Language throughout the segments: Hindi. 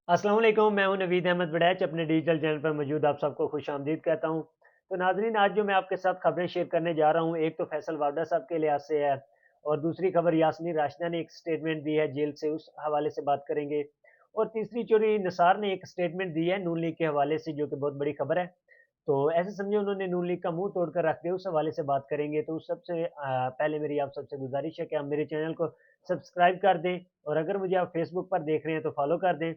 अस्सलाम वालेकुम, मैं हूं नवीद अहमद बड़ैच। अपने डिजिटल चैनल पर मौजूद आप सबको खुश आमदीद कहता हूं। तो नाजरीन, आज जो मैं आपके साथ खबरें शेयर करने जा रहा हूं, एक तो फैसल वावडा साहब के लिहाज से है और दूसरी खबर यास्मीन राशिदा ने एक स्टेटमेंट दी है जेल से, उस हवाले से बात करेंगे। और तीसरी चोरी निसार ने एक स्टेटमेंट दी है नून लीग के हवाले से, जो कि बहुत बड़ी खबर है। तो ऐसे समझे उन्होंने नून लीग का मुंह तोड़कर रख दिया, उस हवाले से बात करेंगे। तो उस सबसे पहले मेरी आप सबसे गुजारिश है कि आप मेरे चैनल को सब्सक्राइब कर दें, और अगर मुझे आप फेसबुक पर देख रहे हैं तो फॉलो कर दें।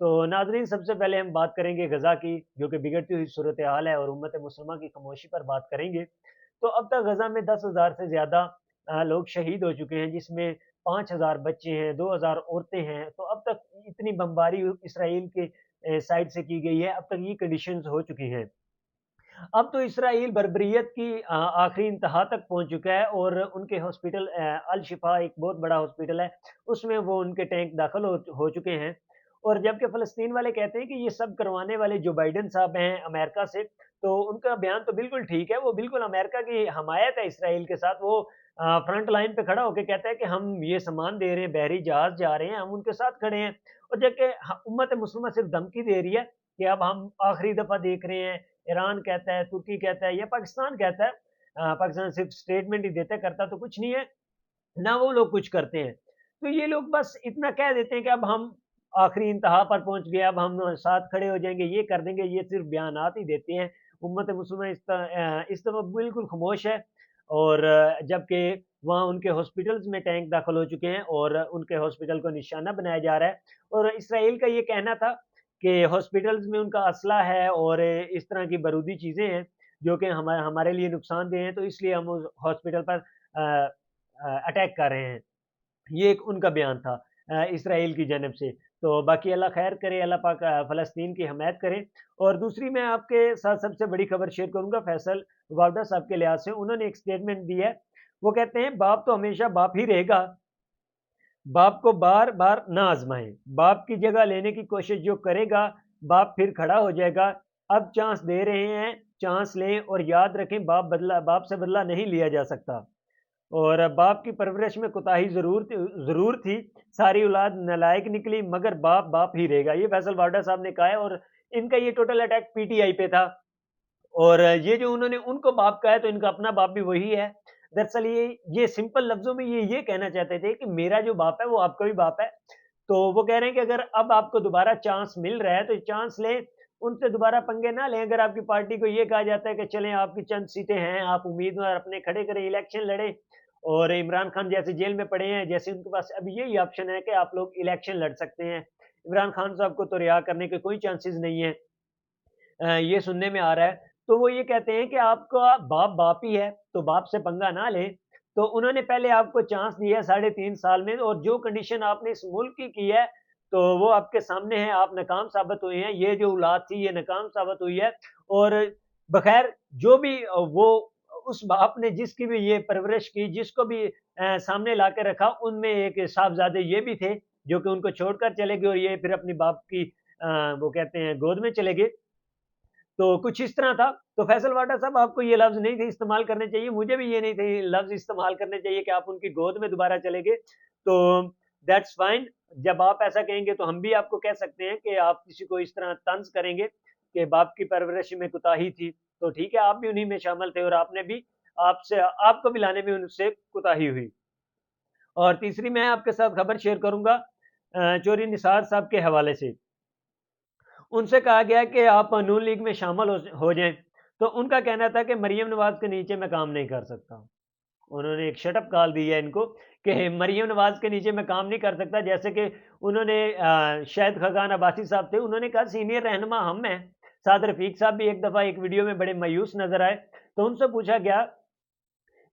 तो नाज़रीन, सबसे पहले हम बात करेंगे गज़ा की, जो कि बिगड़ती हुई सूरत हाल है, और उम्मत मुस्लिमा की खामोशी पर बात करेंगे। तो अब तक गज़ा में 10,000 से ज़्यादा लोग शहीद हो चुके हैं, जिसमें 5,000 बच्चे हैं, 2,000 औरतें हैं। तो अब तक इतनी बमबारी इसराइल के साइड से की गई है, अब तक ये कंडीशंस हो चुकी हैं। अब तो इसराइल बर्बरियत की आखिरी इंतहा तक पहुंच चुका है, और उनके हॉस्पिटल अल शिफा एक बहुत बड़ा हॉस्पिटल है, उसमें वो उनके टैंक दाखिल हो चुके हैं। और जबकि फ़लस्तीन वाले कहते हैं कि ये सब करवाने वाले जो बाइडेन साहब हैं अमेरिका से, तो उनका बयान तो बिल्कुल ठीक है, वो बिल्कुल अमेरिका की हमायत है इसराइल के साथ। वो फ्रंट लाइन पे खड़ा होके कहता है कि हम ये सामान दे रहे हैं, बहरी जहाज जा रहे हैं, हम उनके साथ खड़े हैं। और जबकि उम्मत मुस्लिमा सिर्फ धमकी दे रही है कि अब हम आखिरी दफ़ा देख रहे हैं। ईरान कहता है, तुर्की कहता है, या पाकिस्तान कहता है। पाकिस्तान सिर्फ स्टेटमेंट ही देता है, करता तो कुछ नहीं है, ना वो लोग कुछ करते हैं। तो ये लोग बस इतना कह देते हैं कि अब हम आखिरी इंतहा पर पहुंच गए, अब हम साथ खड़े हो जाएंगे, ये कर देंगे, ये सिर्फ बयानात ही देते हैं। उम्मत मुस्लिमा इस तरह बिल्कुल खामोश है। और जबकि वहाँ उनके हॉस्पिटल्स में टैंक दाखिल हो चुके हैं, और उनके हॉस्पिटल को निशाना बनाया जा रहा है। और इसराइल का ये कहना था कि हॉस्पिटल्स में उनका असला है और इस तरह की बारूदी चीज़ें हैं, जो कि हमारे हमारे लिए नुकसानदेह हैं, तो इसलिए हम उस हॉस्पिटल पर अटैक कर रहे हैं। ये एक उनका बयान था इसराइल की जानब से। तो बाकी अल्लाह खैर करे, अल्लाह पाक फ़लस्तीन की हमायत करे। और दूसरी मैं आपके साथ सबसे बड़ी खबर शेयर करूँगा फैसल वावडा साहब के लिहाज से। उन्होंने एक स्टेटमेंट दी है। वो कहते हैं, बाप तो हमेशा बाप ही रहेगा, बाप को बार-बार ना आज़माएँ। बाप की जगह लेने की कोशिश जो करेगा, बाप फिर खड़ा हो जाएगा। अब चांस दे रहे हैं, चांस लें, और याद रखें बाप से बदला नहीं लिया जा सकता। और बाप की परवरिश में कोताही ज़रूर थी, सारी औलाद नालायक निकली, मगर बाप बाप ही रहेगा। ये फैसल वाडा साहब ने कहा है, और इनका ये टोटल अटैक पीटीआई पे था। और ये जो उन्होंने उनको बाप कहा है, तो इनका अपना बाप भी वही है। दरअसल ये सिंपल लफ्ज़ों में ये कहना चाहते थे कि मेरा जो बाप है, वो आपका भी बाप है। तो वो कह रहे हैं कि अगर अब आपको दोबारा चांस मिल रहा है, तो चांस लें, उनसे दोबारा पंगे ना लें। अगर आपकी पार्टी को ये कहा जाता है कि चलें, आपकी चंद सीटें हैं, आप उम्मीदवार अपने खड़े करें, इलेक्शन लड़ें, और इमरान खान जैसे जेल में पड़े हैं, जैसे उनके पास अभी यही ऑप्शन है कि आप लोग इलेक्शन लड़ सकते हैं। इमरान खान साहब को तो रिहा करने के कोई चांसेस नहीं है। ये सुनने में आ रहा है। तो वो ये कहते हैं कि आपका बाप बाप ही है, तो बाप से पंगा ना लें। तो उन्होंने पहले आपको चांस दिया है साढ़े 3 साल में, और जो कंडीशन आपने इस मुल्क की है, तो वो आपके सामने है, आप नाकाम साबित हुए हैं। ये जो औलाद थी, ये नाकाम साबित हुई है। और बख़ैर जो भी वो उस बाप ने जिसकी भी ये परवरिश की, जिसको भी सामने ला के रखा, उनमें एक साहबज़ादे ये भी थे, जो कि उनको छोड़कर चले गए, और ये फिर अपने बाप की वो कहते हैं गोद में चले गए। तो कुछ इस तरह था। तो फैसल वाडा साहब, आपको ये लफ्ज़ नहीं थे इस्तेमाल करने चाहिए, मुझे भी ये नहीं थे लफ्ज़ इस्तेमाल करने चाहिए कि आप उनकी गोद में दोबारा चले गए। तो दैट्स फाइन। जब आप ऐसा कहेंगे, तो हम भी आपको कह सकते हैं कि आप किसी को इस तरह तंज़ करेंगे कि बाप की परवरिश में कोताही थी, तो ठीक है, आप भी उन्हीं में शामिल थे, और आपने भी आपसे आपको भी लाने में उनसे कोताही हुई। और तीसरी मैं आपके साथ खबर शेयर करूँगा चौधरी निसार साहब के हवाले से। उनसे कहा गया कि आप नून लीग में शामिल हो जाएँ। तो उनका कहना था कि मरियम नवाज़ के नीचे मैं काम नहीं कर सकता। उन्होंने एक शट अप कॉल दी है इनको कि मरियम नवाज़ के नीचे मैं काम नहीं कर सकता। जैसे कि उन्होंने शाहिद खकान अब्बासी साहब थे, उन्होंने कहा सीनियर रहनुमा हम हैं। साद रफ़ीक साहब भी एक दफ़ा एक वीडियो में बड़े मायूस नज़र आए। तो उनसे पूछा गया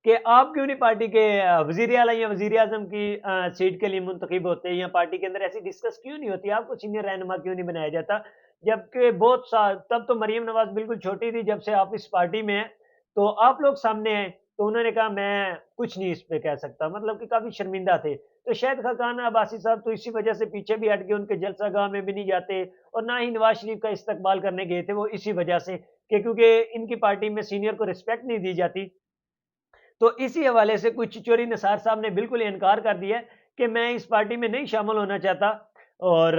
कि आप क्यों नहीं पार्टी के वज़ीर आला या वज़ीर आज़म की सीट के लिए मुंतखब होते, या पार्टी के अंदर ऐसी डिस्कस क्यों नहीं होती? आपको सीनियर रहनुमा क्यों नहीं बनाया जाता? जबकि बहुत सा तब तो मरियम नवाज़ बिल्कुल छोटी थी, जब से आप इस पार्टी में हैं, तो आप लोग सामने आए। तो उन्होंने कहा, मैं कुछ नहीं इस पे कह सकता, मतलब कि काफ़ी शर्मिंदा थे। तो शायद खकान अब्बासी साहब तो इसी वजह से पीछे भी हट गए, उनके जलसागाह में भी नहीं जाते, और ना ही नवाज़ शरीफ का इस्तकबाल करने गए थे वो इसी वजह से, कि क्योंकि इनकी पार्टी में सीनियर को रिस्पेक्ट नहीं दी जाती। तो इसी हवाले से कुछ चिचोरी निसार साहब ने बिल्कुल इनकार कर दिया है कि मैं इस पार्टी में नहीं शामिल होना चाहता। और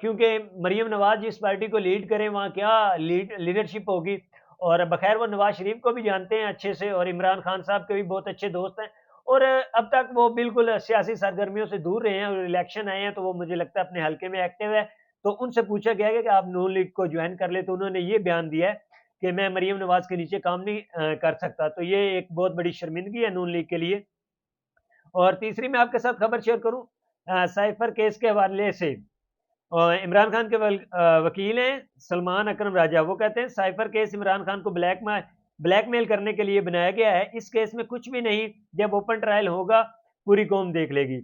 क्योंकि मरीम नवाज़ जिस पार्टी को लीड करें वहाँ क्या लीडरशिप होगी। और बखैर वो नवाज़ शरीफ को भी जानते हैं अच्छे से और इमरान खान साहब के भी बहुत अच्छे दोस्त हैं। और अब तक वो बिल्कुल सियासी सरगर्मियों से दूर रहे हैं और इलेक्शन आए हैं तो वो मुझे लगता है अपने हल्के में एक्टिव है। तो उनसे पूछा गया है कि आप नून लीग को ज्वाइन कर ले, तो उन्होंने ये बयान दिया है कि मैं मरीम नवाज़ के नीचे काम नहीं कर सकता। तो ये एक बहुत बड़ी शर्मिंदगी है नून लीग के लिए। और तीसरी मैं आपके साथ खबर शेयर करूं साइफर केस के हवाले से। इमरान खान के वकील हैं सलमान अकरम राजा, वो कहते हैं साइफर केस इमरान खान को ब्लैकमेल करने के लिए बनाया गया है। इस केस में कुछ भी नहीं, जब ओपन ट्रायल होगा पूरी कौम देख लेगी।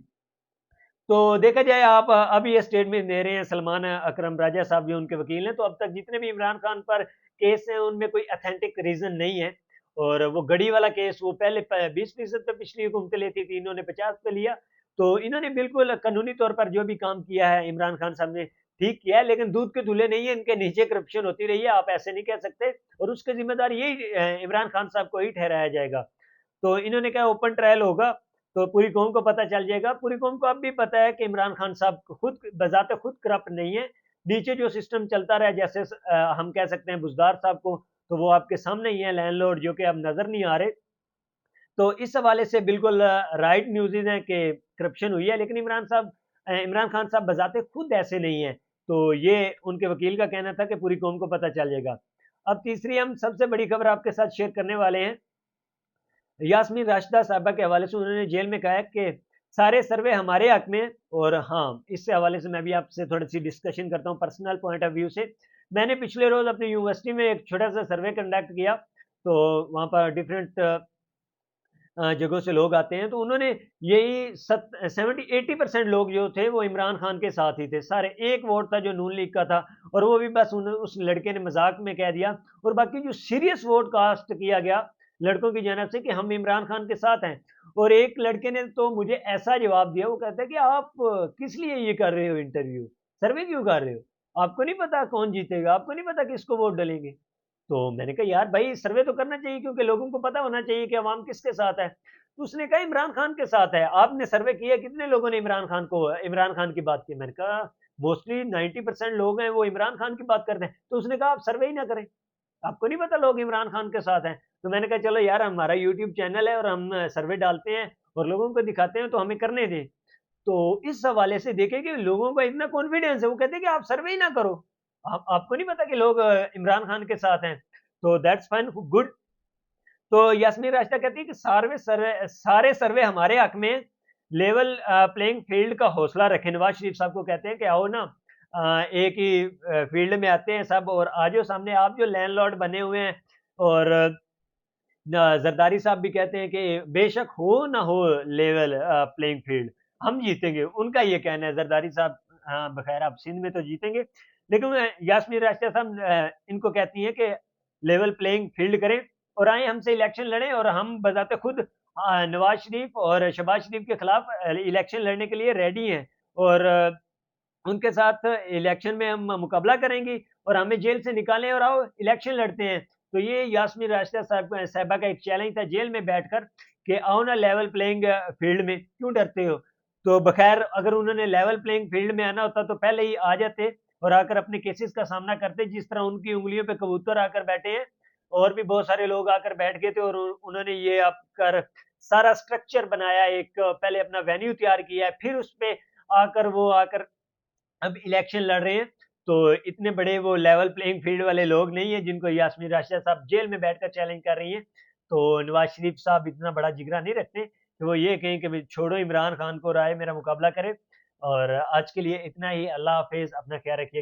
तो देखा जाए आप अब ये स्टेटमेंट दे रहे हैं सलमान अकरम राजा साहब जो उनके वकील हैं। तो अब तक जितने भी इमरान खान पर केस हैं उनमें कोई अथेंटिक रीजन नहीं है। और वो गड़ी वाला केस वो पहले 20% पे पिछली हुकूमतें लेती थी, इन्होंने 50 पे लिया। तो इन्होंने बिल्कुल कानूनी तौर पर जो भी काम किया है इमरान खान साहब ने ठीक किया है, लेकिन दूध के धुले नहीं है, इनके नीचे करप्शन होती रही है, आप ऐसे नहीं कह सकते। और उसके जिम्मेदार यही इमरान खान साहब को ही ठहराया जाएगा। तो इन्होंने कहा ओपन ट्रायल होगा तो पूरी कौम को पता चल जाएगा। पूरी कौम को अब भी पता है कि इमरान खान साहब खुद बजाते खुद करप्ट नहीं है। नीचे जो सिस्टम चलता रहा, जैसे हम कह सकते हैं बुजदार साहब को, तो वो आपके सामने ही है लैंडलॉर्ड जो कि अब नजर नहीं आ रहे। तो इस हवाले से बिल्कुल राइट न्यूज़ है कि करप्शन हुई है, लेकिन इमरान खान साहब बजाते खुद ऐसे नहीं है। तो ये उनके वकील का कहना था कि पूरी कौम को पता चल जाएगा। अब तीसरी हम सबसे बड़ी खबर आपके साथ शेयर करने वाले हैं यास्मीन राशिदा साहबा के हवाले से। उन्होंने जेल में कहा है कि सारे सर्वे हमारे हक में। और हाँ, इससे हवाले से मैं भी आपसे थोड़ी सी डिस्कशन करता हूँ पर्सनल पॉइंट ऑफ व्यू से। मैंने पिछले रोज अपनी यूनिवर्सिटी में एक छोटा सा सर्वे कंडक्ट किया। तो वहाँ पर डिफरेंट जगहों से लोग आते हैं, तो उन्होंने यही 70-80% लोग जो थे वो इमरान खान के साथ ही थे सारे। एक वोट था जो नून लीग का था, और वो भी बस उस लड़के ने मजाक में कह दिया। और बाकी जो सीरियस वोट कास्ट किया गया लड़कों की जानब से कि हम इमरान खान के साथ हैं। और एक लड़के ने तो मुझे ऐसा जवाब दिया, वो कहता है कि आप किस लिए ये कर रहे हो, इंटरव्यू सर्वे क्यों कर रहे हो, आपको नहीं पता कौन जीतेगा, आपको नहीं पता किसको वोट डालेंगे। तो मैंने कहा यार भाई सर्वे तो करना चाहिए, क्योंकि लोगों को पता होना चाहिए कि अवाम किसके साथ है। तो उसने कहा इमरान खान के साथ है। आपने सर्वे किया, कितने लोगों ने इमरान खान की बात की। मैंने कहा मोस्टली 90% लोग हैं वो इमरान खान की बात करते हैं। तो उसने कहा आप सर्वे ही ना करें, आपको नहीं पता लोग इमरान खान के साथ हैं। तो मैंने कहा चलो यार, हमारा यूट्यूब चैनल है और हम सर्वे डालते हैं और लोगों को दिखाते हैं, तो हमें करने दें। तो इस हवाले से देखें कि लोगों का इतना कॉन्फिडेंस है, वो कहते हैं कि आप सर्वे ही ना करो, आपको नहीं पता कि लोग इमरान खान के साथ हैं। तो दैट्स फाइन, गुड। तो यास्मीन राशिदा कहती है कि सारे सर्वे हमारे हक में, लेवल प्लेइंग फील्ड का हौसला रखें। नवाज शरीफ साहब को कहते हैं कि आओ ना, एक ही फील्ड में आते हैं सब, और आज सामने आप जो लैंडलॉर्ड बने हुए हैं। और जरदारी साहब भी कहते हैं कि बेशक हो ना हो लेवल प्लेइंग फील्ड, हम जीतेंगे। उनका ये कहना है जरदारी साहब। हाँ बखैर आप सिंध में तो जीतेंगे, लेकिन यास्मीन राशिदा साहब इनको कहती हैं कि लेवल प्लेइंग फील्ड करें और आए हमसे इलेक्शन लड़ें। और हम बजाते खुद नवाज शरीफ और शहबाज शरीफ के खिलाफ इलेक्शन लड़ने के लिए रेडी हैं। और उनके साथ इलेक्शन में हम मुकाबला करेंगे, और हमें जेल से निकालें और आओ इलेक्शन लड़ते हैं। तो ये यास्मीन राशिदा साहबा का एक चैलेंज था जेल में बैठकर कि आओ ना लेवल प्लेइंग फील्ड में, क्यों डरते हो। तो बखैर अगर उन्होंने लेवल प्लेइंग फील्ड में आना होता तो पहले ही आ जाते और आकर अपने केसेस का सामना करते, जिस तरह उनकी उंगलियों पे कबूतर आकर बैठे हैं। और भी बहुत सारे लोग आकर बैठ गए थे, और उन्होंने ये आकर सारा स्ट्रक्चर बनाया, एक पहले अपना वेन्यू तैयार किया है, फिर उस पे आकर अब इलेक्शन लड़ रहे हैं। तो इतने बड़े वो लेवल प्लेइंग फील्ड वाले लोग नहीं है जिनको यास्मीन राशिदा साहब जेल में बैठकर चैलेंज कर रही हैं। तो नवाज शरीफ साहब इतना बड़ा जिगरा नहीं रखते कि वो ये कहें कि छोड़ो इमरान खान को, राय मेरा मुकाबला करे। और आज के लिए इतना ही। अल्लाह हाफिज, अपना ख्याल रखिए।